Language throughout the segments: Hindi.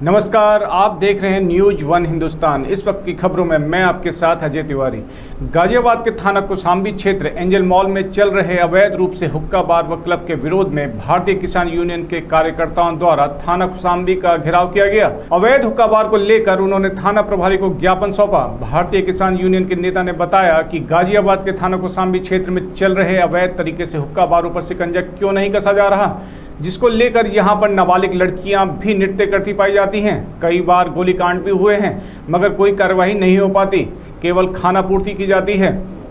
नमस्कार, आप देख रहे हैं न्यूज वन हिंदुस्तान। इस वक्त की खबरों में मैं आपके साथ अजय तिवारी। गाजियाबाद के थाना कौशाम्बी क्षेत्र एंजल मॉल में चल रहे अवैध रूप से हुक्का बार व क्लब के विरोध में भारतीय किसान यूनियन के कार्यकर्ताओं द्वारा थाना कौशाम्बी का घेराव किया गया। अवैध हुक्का बार को लेकर उन्होंने थाना प्रभारी को ज्ञापन सौंपा। भारतीय किसान यूनियन के नेता ने बताया कि गाजियाबाद के थाना कौशाम्बी क्षेत्र में चल रहे अवैध तरीके से हुक्का बारों पर शिकंजा क्यों नहीं कसा जा रहा, जिसको लेकर यहां पर नाबालिग लड़कियां भी नृत्य करती पाई जाती हैं। कई बार गोलीकांड भी हुए हैं मगर कोई कार्रवाई नहीं हो पाती, केवल खाना पूर्ति की जाती है।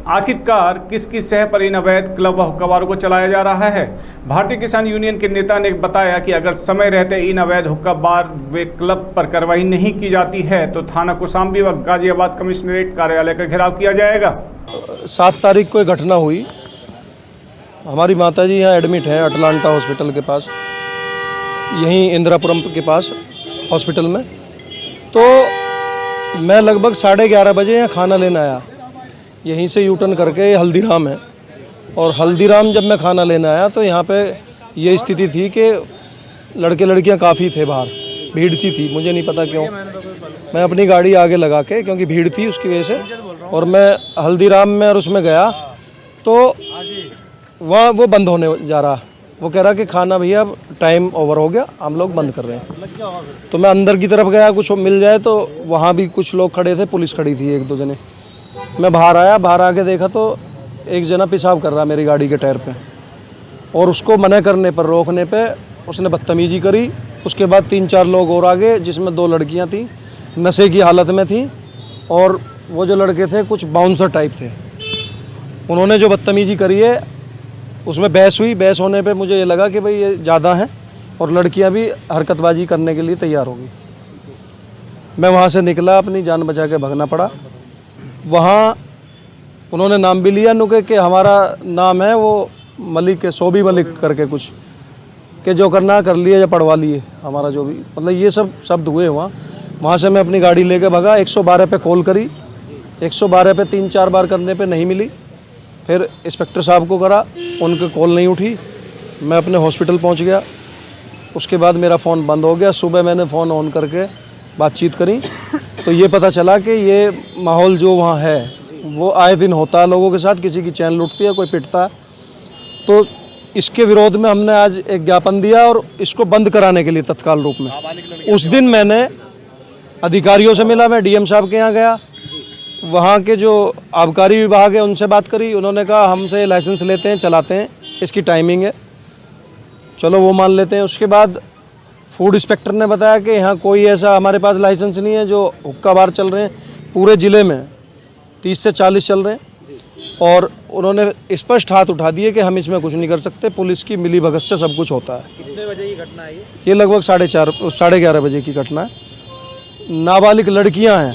आखिरकार किसकी सह पर इन अवैध क्लब व हुक्का बारों को चलाया जा रहा है। भारतीय किसान यूनियन के नेता ने बताया कि अगर समय रहते इन अवैध हुक्का बार व क्लब पर कार्रवाई नहीं की जाती है तो थाना कौशाम्बी व गाजियाबाद कमिश्नरेट कार्यालय का घेराव किया जाएगा। 7 तारीख को एक घटना हुई। हमारी माताजी यहाँ एडमिट है अटलांटा हॉस्पिटल के पास, यहीं इंदिरापुरम के पास हॉस्पिटल में। तो मैं लगभग 11:30 बजे यहाँ खाना लेने आया। यहीं से यूटर्न करके हल्दीराम है, और हल्दीराम जब मैं खाना लेने आया तो यहाँ पे ये स्थिति थी कि लड़के लड़कियाँ काफ़ी थे बाहर, भीड़ सी थी। मुझे नहीं पता क्यों, मैं अपनी गाड़ी आगे लगा के, क्योंकि भीड़ थी उसकी वजह से, और मैं हल्दीराम में और उसमें गया तो वहाँ वो बंद होने जा रहा। वो कह रहा कि खाना भैया अब टाइम ओवर हो गया, हम लोग बंद कर रहे हैं। तो मैं अंदर की तरफ गया, कुछ मिल जाए, तो वहाँ भी कुछ लोग खड़े थे, पुलिस खड़ी थी 1-2 जने। मैं बाहर आया, बाहर आके देखा तो एक जना पेशाब कर रहा मेरी गाड़ी के टायर पे, और उसको मना करने पर, रोकने पे उसने बदतमीजी करी। उसके बाद 3-4 लोग और आगे, जिसमें 2 लड़कियाँ थीं, नशे की हालत में थीं, और वो जो लड़के थे कुछ बाउंसर टाइप थे। उन्होंने जो बदतमीजी करी है उसमें बहस हुई। बहस होने पे मुझे ये लगा कि भाई ये ज़्यादा हैं, और लड़कियां भी हरकतबाजी करने के लिए तैयार होगी। मैं वहाँ से निकला, अपनी जान बचा के भागना पड़ा। वहाँ उन्होंने नाम भी लिया नुके कि हमारा नाम है वो मलिक के, सोबी मलिक करके कुछ, कि जो करना कर लिए या पढ़वा लिए, हमारा जो भी, मतलब ये सब शब्द हुए वहाँ से मैं अपनी गाड़ी लेके भागा। 112 पे कॉल करी, 112 पे 3-4 बार करने पे नहीं मिली। फिर इंस्पेक्टर साहब को करा, उनके कॉल नहीं उठी। मैं अपने हॉस्पिटल पहुंच गया। उसके बाद मेरा फ़ोन बंद हो गया। सुबह मैंने फ़ोन ऑन करके बातचीत करी तो ये पता चला कि ये माहौल जो वहाँ है वो आए दिन होता है लोगों के साथ, किसी की चैन लुटती है, कोई पिटता है। तो इसके विरोध में हमने आज एक ज्ञापन दिया और इसको बंद कराने के लिए तत्काल रूप में। उस दिन मैंने अधिकारियों से मिला, मैं डीएम साहब के यहाँ गया, वहाँ के जो आबकारी विभाग है उनसे बात करी। उन्होंने कहा हमसे लाइसेंस लेते हैं, चलाते हैं, इसकी टाइमिंग है, चलो वो मान लेते हैं। उसके बाद फूड इंस्पेक्टर ने बताया कि यहाँ कोई ऐसा हमारे पास लाइसेंस नहीं है। जो हुक्का बार चल रहे हैं पूरे ज़िले में 30 से 40 चल रहे हैं, और उन्होंने स्पष्ट हाथ उठा दिए कि हम इसमें कुछ नहीं कर सकते, पुलिस की मिली भगत से सब कुछ होता है। कितने बजे की घटना है ये लगभग 11:30 बजे की घटना है। नाबालिग लड़कियाँ हैं,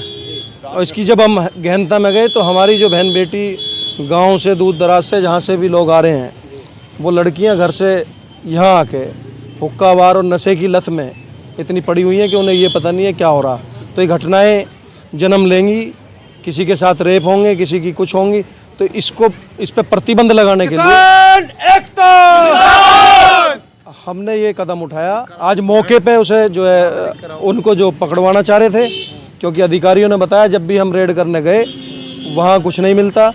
और इसकी जब हम गहनता में गए तो हमारी जो बहन बेटी गांव से, दूर दराज से, जहाँ से भी लोग आ रहे हैं, वो लड़कियां घर से यहाँ आके हुक्का बार और नशे की लत में इतनी पड़ी हुई हैं कि उन्हें ये पता नहीं है क्या हो रहा। तो ये घटनाएं जन्म लेंगी, किसी के साथ रेप होंगे, किसी की कुछ होंगी। तो इस पर प्रतिबंध लगाने के लिए हमने ये कदम उठाया। आज मौके पे उसे जो है उनको जो पकड़वाना चाह रहे थे, क्योंकि अधिकारियों ने बताया जब भी हम रेड करने गए वहाँ कुछ नहीं मिलता,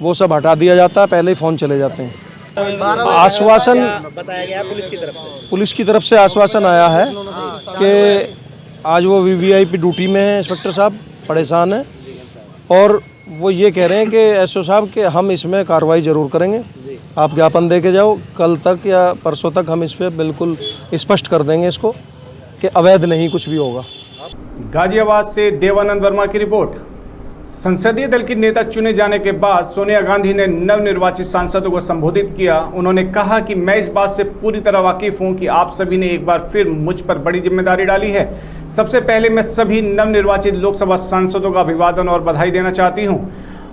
वो सब हटा दिया जाता, पहले ही फ़ोन चले जाते हैं। आश्वासन बताया गया पुलिस की तरफ से आश्वासन आया है कि आज वो वीवीआईपी ड्यूटी में है, इंस्पेक्टर साहब परेशान हैं, और वो ये कह रहे हैं कि एसओ साहब कि हम इसमें कार्रवाई ज़रूर करेंगे, आप ज्ञापन दे के जाओ, कल तक या परसों तक हम इस पर बिल्कुल स्पष्ट कर देंगे इसको कि अवैध नहीं कुछ भी होगा। गाजियाबाद से देवानंद वर्मा की रिपोर्ट। संसदीय दल की नेता चुने जाने के बाद सोनिया गांधी ने नवनिर्वाचित सांसदों को संबोधित किया। उन्होंने कहा कि मैं इस बात से पूरी तरह वाकिफ हूं कि आप सभी ने एक बार फिर मुझ पर बड़ी जिम्मेदारी डाली है। सबसे पहले मैं सभी नवनिर्वाचित लोकसभा सांसदों का अभिवादन और बधाई देना चाहती हूं।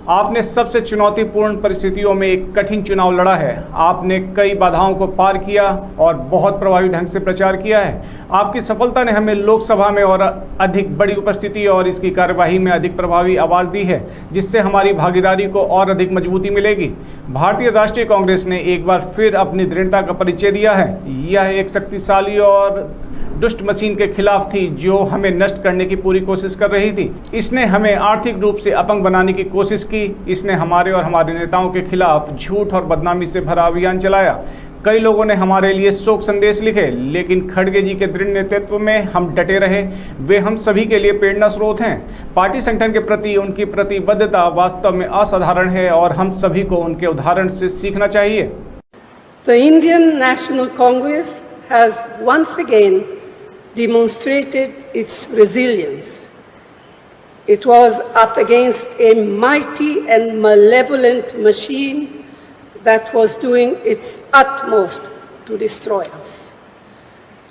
आपने सबसे चुनौतीपूर्ण परिस्थितियों में एक कठिन चुनाव लड़ा है। आपने कई बाधाओं को पार किया और बहुत प्रभावी ढंग से प्रचार किया है। आपकी सफलता ने हमें लोकसभा में और अधिक बड़ी उपस्थिति और इसकी कार्यवाही में अधिक प्रभावी आवाज़ दी है, जिससे हमारी भागीदारी को और अधिक मजबूती मिलेगी। भारतीय राष्ट्रीय कांग्रेस ने एक बार फिर अपनी दृढ़ता का परिचय दिया है। यह एक शक्तिशाली और दुष्ट मशीन के खिलाफ थी जो हमें नष्ट करने की पूरी कोशिश कर रही थी। इसने हमें आर्थिक रूप से अपंग बनाने की कोशिश की। इसने हमारे और हमारे नेताओं के खिलाफ झूठ और बदनामी से भरा अभियान चलाया। कई लोगों ने हमारे लिए शोक संदेश लिखे, लेकिन खड़गे जी के दृढ़ नेतृत्व में हम डटे रहे। वे हम सभी के लिए प्रेरणा स्रोत हैं। पार्टी संगठन के प्रति उनकी प्रतिबद्धता वास्तव में असाधारण है और हम सभी को उनके उदाहरण से सीखना चाहिए। The Indian National Congress has once again demonstrated its resilience. It was up against a mighty and malevolent machine that was doing its utmost to destroy us.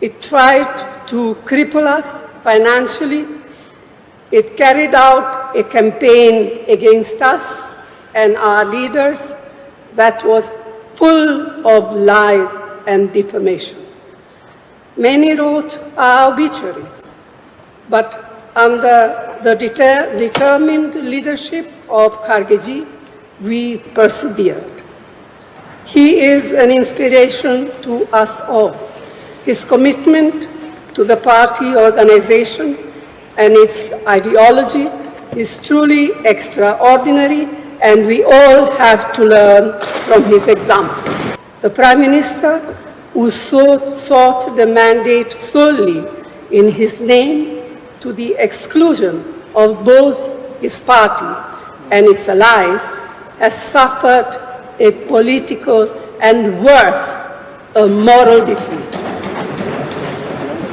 It tried to cripple us financially. It carried out a campaign against us and our leaders that was full of lies and defamation. Many wrote our obituaries, but under the determined leadership of Khargeji, we persevered. He is an inspiration to us all. His commitment to the party organization and its ideology is truly extraordinary, and we all have to learn from his example. The Prime Minister, who sought the mandate solely in his name to the exclusion of both his party and its allies, has suffered a political and worse, a moral defeat.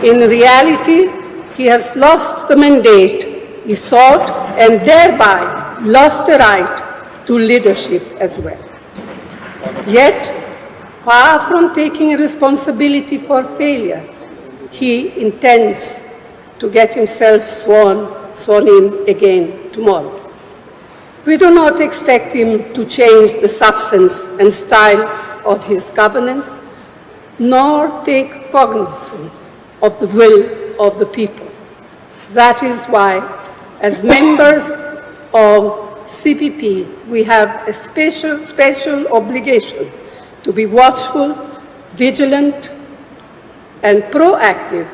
In reality, he has lost the mandate he sought and thereby lost the right to leadership as well. Yet, far from taking responsibility for failure, he intends to get himself sworn in again tomorrow. We do not expect him to change the substance and style of his governance, nor take cognizance of the will of the people. That is why, as members of CPP, we have a special obligation to be watchful, vigilant, and proactive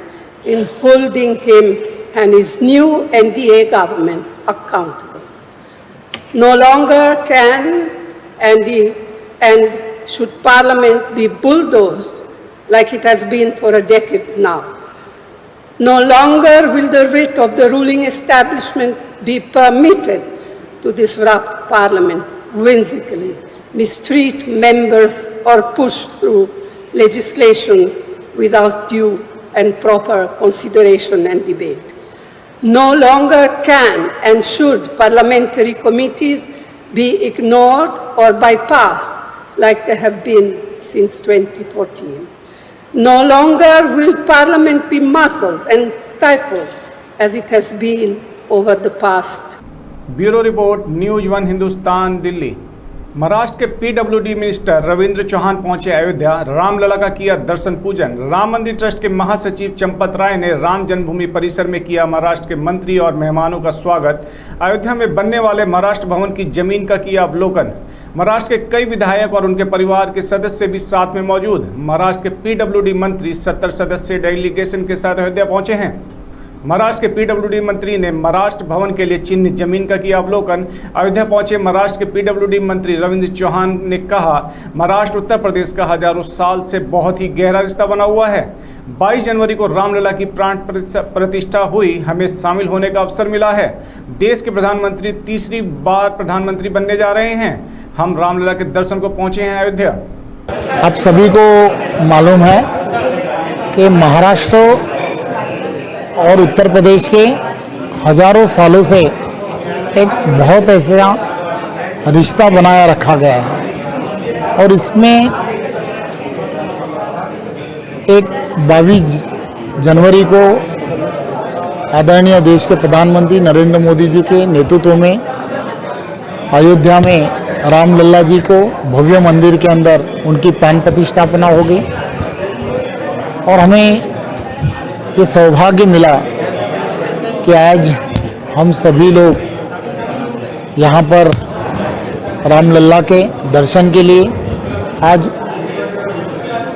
in holding him and his new NDA government accountable. No longer can and should Parliament be bulldozed like it has been for a decade now. No longer will the writ of the ruling establishment be permitted to disrupt Parliament whimsically, mistreat members, or push through legislation without due and proper consideration and debate. No longer can and should parliamentary committees be ignored or bypassed like they have been since 2014. No longer will Parliament be muzzled and stifled as it has been over the past. Bureau report news one Hindustan Delhi. Maharashtra के पीडब्ल्यूडी मिनिस्टर रविंद्र चौहान पहुंचे अयोध्या। रामलला का किया दर्शन पूजन। राम मंदिर ट्रस्ट के महासचिव चंपत राय ने राम जन्मभूमि परिसर में किया महाराष्ट्र के मंत्री और मेहमानों का स्वागत। अयोध्या में बनने वाले महाराष्ट्र भवन की जमीन का किया अवलोकन। महाराष्ट्र के कई विधायक और उनके परिवार के सदस्य भी साथ में मौजूद। महाराष्ट्र के पीडब्ल्यूडी मंत्री 70 सदस्य डेलीगेशन के साथ अयोध्या पहुंचे हैं। महाराष्ट्र के पीडब्ल्यूडी मंत्री ने महाराष्ट्र भवन के लिए चिन्हित जमीन का किया अवलोकन। अयोध्या पहुंचे महाराष्ट्र के पीडब्ल्यूडी मंत्री रविंद्र चौहान ने कहा, महाराष्ट्र उत्तर प्रदेश का हजारों साल से बहुत ही गहरा रिश्ता बना हुआ है। 22 जनवरी को रामलला की प्राण प्रतिष्ठा हुई, हमें शामिल होने का अवसर मिला है। देश के प्रधानमंत्री तीसरी बार प्रधानमंत्री बनने जा रहे हैं। हम रामलला के दर्शन को पहुंचे हैं अयोध्या। आप सभी को मालूम है कि महाराष्ट्र और उत्तर प्रदेश के हजारों सालों से एक बहुत ऐसा रिश्ता बनाया रखा गया है और इसमें एक 22 जनवरी को आदरणीय देश के प्रधानमंत्री नरेंद्र मोदी जी के नेतृत्व में अयोध्या में रामलला जी को भव्य मंदिर के अंदर उनकी प्राण प्रतिष्ठापना होगी और हमें ये सौभाग्य मिला कि आज हम सभी लोग यहाँ पर रामलला के दर्शन के लिए आज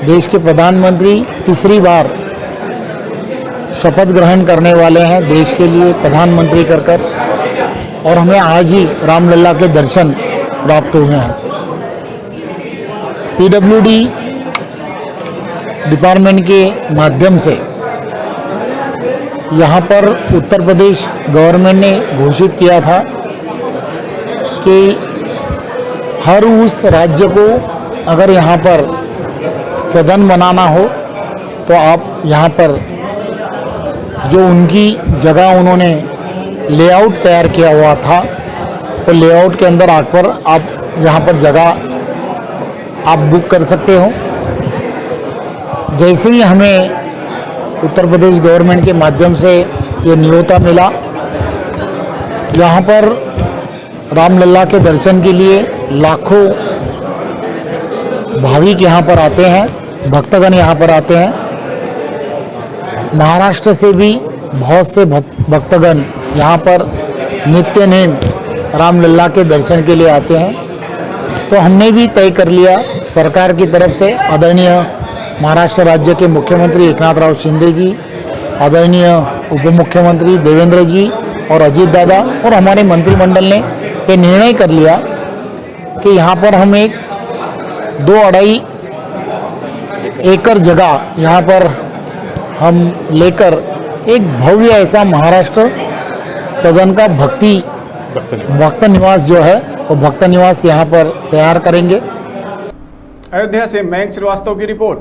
देश के प्रधानमंत्री तीसरी बार शपथ ग्रहण करने वाले हैं देश के लिए प्रधानमंत्री कर और हमें आज ही रामलला के दर्शन प्राप्त हुए हैं। पीडब्ल्यूडी डिपार्टमेंट के माध्यम से यहाँ पर उत्तर प्रदेश गवर्नमेंट ने घोषित किया था कि हर उस राज्य को अगर यहाँ पर सदन बनाना हो तो आप यहाँ पर जो उनकी जगह उन्होंने लेआउट तैयार किया हुआ था तो लेआउट के अंदर आकर आप यहाँ पर जगह आप बुक कर सकते हो। जैसे ही हमें उत्तर प्रदेश गवर्नमेंट के माध्यम से ये न्योता मिला, यहाँ पर रामलला के दर्शन के लिए लाखों भाविक यहाँ पर आते हैं, भक्तगण यहाँ पर आते हैं। महाराष्ट्र से भी बहुत से भक्तगण यहाँ पर नित्य नेम रामलला के दर्शन के लिए आते हैं। तो हमने भी तय कर लिया सरकार की तरफ से, आदरणीय महाराष्ट्र राज्य के मुख्यमंत्री एकनाथराव शिंदे जी, आदरणीय उप मुख्यमंत्री देवेंद्र जी और अजीत दादा और हमारे मंत्रिमंडल ने ये निर्णय कर लिया कि यहाँ पर हम एक 2-2.5 एकड़ जगह यहाँ पर हम लेकर एक भव्य ऐसा महाराष्ट्र सदन का भक्त निवास जो है वो भक्त निवास यहाँ पर तैयार करेंगे। अयोध्या से मयंक श्रीवास्तव की रिपोर्ट।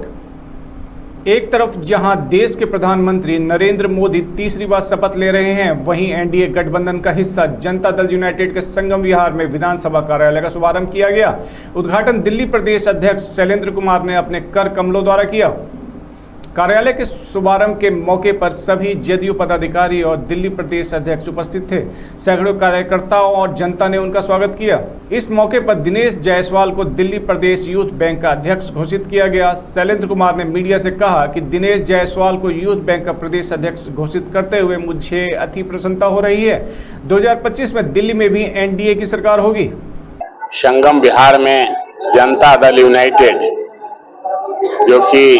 एक तरफ जहां देश के प्रधानमंत्री नरेंद्र मोदी तीसरी बार शपथ ले रहे हैं, वहीं एनडीए गठबंधन का हिस्सा जनता दल यूनाइटेड के संगम विहार में विधानसभा कार्यालय का शुभारंभ किया गया। उद्घाटन दिल्ली प्रदेश अध्यक्ष शैलेंद्र कुमार ने अपने कर कमलों द्वारा किया। कार्यालय के शुभारंभ के मौके पर सभी जदयू पदाधिकारी और दिल्ली प्रदेश अध्यक्ष उपस्थित थे। सैकड़ों कार्यकर्ताओं और जनता ने उनका स्वागत किया। इस मौके पर दिनेश जायसवाल को दिल्ली प्रदेश यूथ बैंक का अध्यक्ष घोषित किया गया। शैलेंद्र कुमार ने मीडिया से कहा कि दिनेश जायसवाल को यूथ बैंक का प्रदेश अध्यक्ष घोषित करते हुए मुझे अति प्रसन्नता हो रही है। 2025 में दिल्ली में भी एनडीए की सरकार होगी। संगम बिहार में जनता दल यूनाइटेड जो कि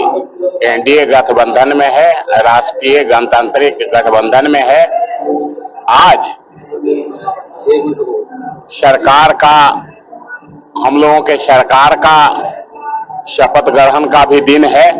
एनडीए गठबंधन में है, राष्ट्रीय गणतांत्रिक गठबंधन में है, आज सरकार का, हम लोगों के सरकार का शपथ ग्रहण का भी दिन है।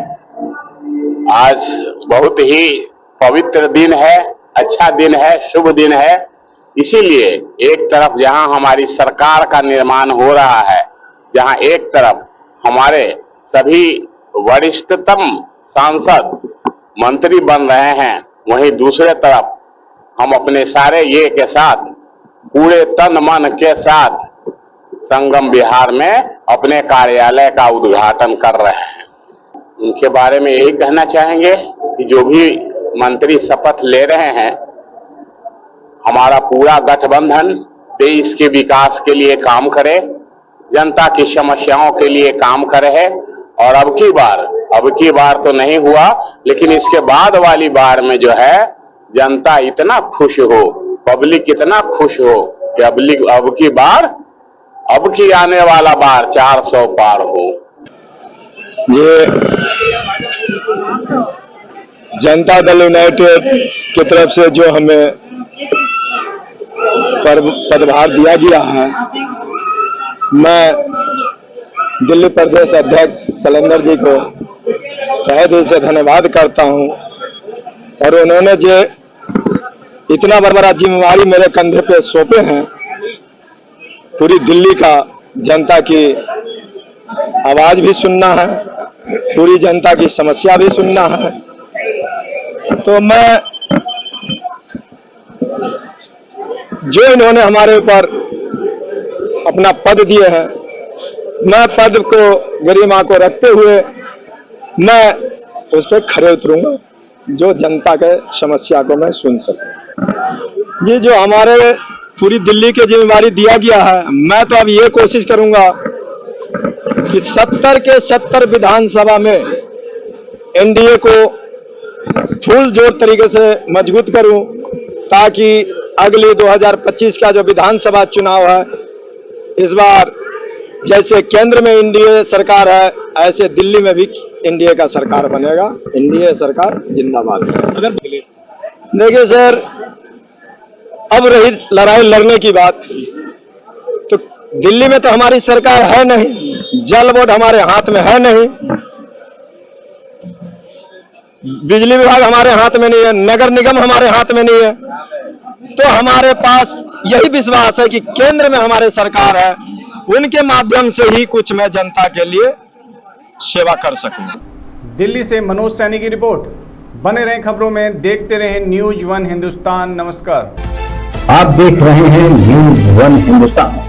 आज बहुत ही पवित्र दिन है, अच्छा दिन है, शुभ दिन है। इसीलिए एक तरफ जहां हमारी सरकार का निर्माण हो रहा है, जहां एक तरफ हमारे सभी वरिष्ठतम सांसद मंत्री बन रहे हैं, वहीं दूसरे तरफ हम अपने सारे ये के साथ पूरे तन मन के साथ संगम बिहार में अपने कार्यालय का उद्घाटन कर रहे हैं। उनके बारे में यही कहना चाहेंगे कि जो भी मंत्री शपथ ले रहे हैं, हमारा पूरा गठबंधन देश के विकास के लिए काम करे, जनता की समस्याओं के लिए काम करे। और अब की बार तो नहीं हुआ, लेकिन इसके बाद वाली बार में जो है जनता इतना खुश हो, पब्लिक इतना खुश हो कि अब की आने वाला बार 400 पार हो। ये जनता दल यूनाइटेड की तरफ से जो हमें पदभार दिया गया है, मैं दिल्ली प्रदेश अध्यक्ष शैलेंद्र जी को तहे दिल से धन्यवाद करता हूं। और उन्होंने जो इतना बड़ा जिम्मेवारी मेरे कंधे पे सौंपे हैं, पूरी दिल्ली का जनता की आवाज भी सुनना है, पूरी जनता की समस्या भी सुनना है। तो मैं जो इन्होंने हमारे ऊपर अपना पद दिए हैं, मैं पद को, गरिमा को रखते हुए मैं उस पर खड़े उतरूंगा, जो जनता के समस्या को मैं सुन सकूं। ये जो हमारे पूरी दिल्ली की जिम्मेवारी दिया गया है, मैं तो अब ये कोशिश करूंगा कि 70 के 70 विधानसभा में एनडीए को फुल जोर तरीके से मजबूत करूं, ताकि अगले 2025 का जो विधानसभा चुनाव है, इस बार जैसे केंद्र में एनडीए सरकार है, ऐसे दिल्ली में भी एनडीए का सरकार बनेगा। एनडीए सरकार जिंदाबाद। देखिए सर, अब रही लड़ाई लड़ने की बात, तो दिल्ली में तो हमारी सरकार है नहीं, जल बोर्ड हमारे हाथ में है नहीं, बिजली विभाग हमारे हाथ में नहीं है, नगर निगम हमारे हाथ में नहीं है। तो हमारे पास यही विश्वास है कि केंद्र में हमारे सरकार है, उनके माध्यम से ही कुछ मैं जनता के लिए सेवा कर सकूं। दिल्ली से मनोज सैनी की रिपोर्ट। बने रहें खबरों में, देखते रहें न्यूज वन हिंदुस्तान। नमस्कार। आप देख रहे हैं न्यूज वन हिंदुस्तान।